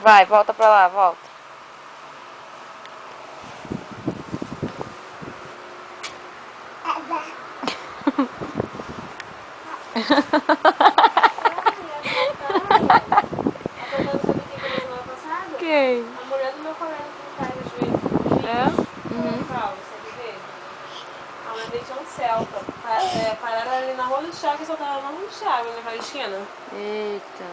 Vai, volta pra lá, volta. Quem? A mulher do meu colega que faz às vezes. É? Uhum. Você vê? A mulher dele tinha um Celta. Pararam ali na rua do Thiago e soltaram na rua do Thiago, naquela esquina. Eita.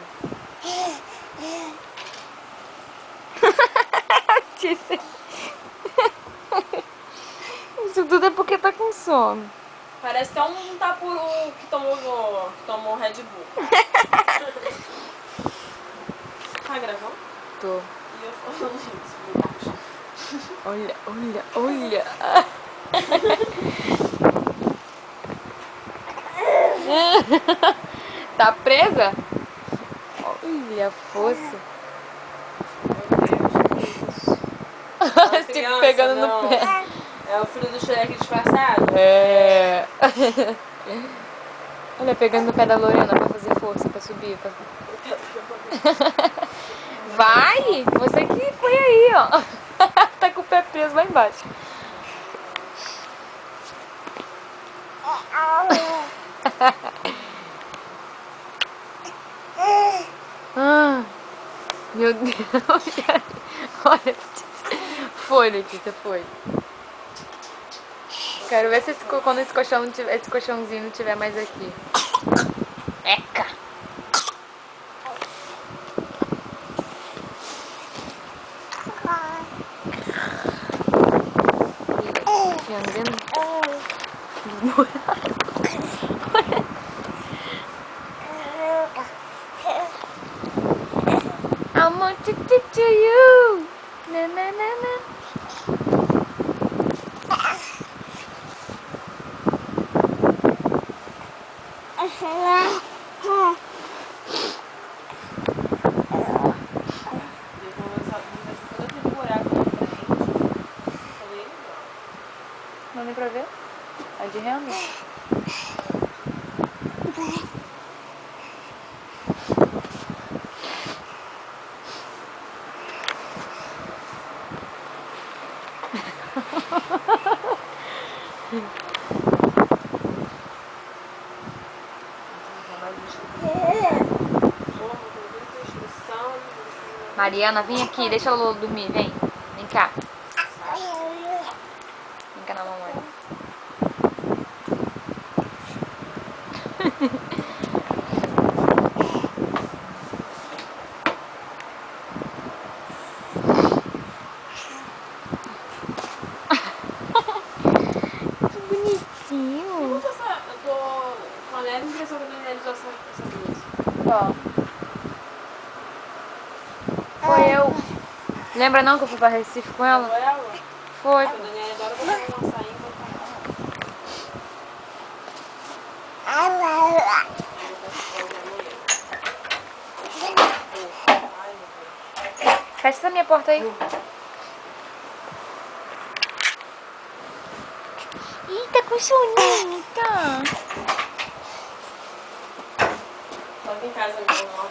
Isso tudo é porque tá com sono. Parece que é um tapuru que tomou Red Bull. Tá gravando? Tô. E eu falando isso. Olha, olha, olha. Tá presa? Olha a força. Tipo, pegando no pé. É o filho do Shrek disfarçado? É. Olha, pegando no pé da Lorena pra fazer força, pra subir. Vai! Você que foi aí, ó. Tá com o pé preso lá embaixo. Ah, meu Deus. Olha, Letícia. Foi, Letícia, foi. Quero ver se quando esse colchãozinho não tiver mais aqui. Eca! I want to teach you. Na na na na. Não deu pra ver? É de renda? Mariana, vem aqui, deixa a Lolo dormir, vem. Vem cá. Vem cá na mamãe. Que bonitinho. Eu tô com a leve impressão que eu realizou essa blusa. Ó. Foi eu. Lembra não que eu fui pra Recife com ela? Foi ela? Foi. A Daniela adora botar um açaí e botar. Fecha essa minha porta aí. Ih, tá com soninho, tá? Só que em casa mesmo.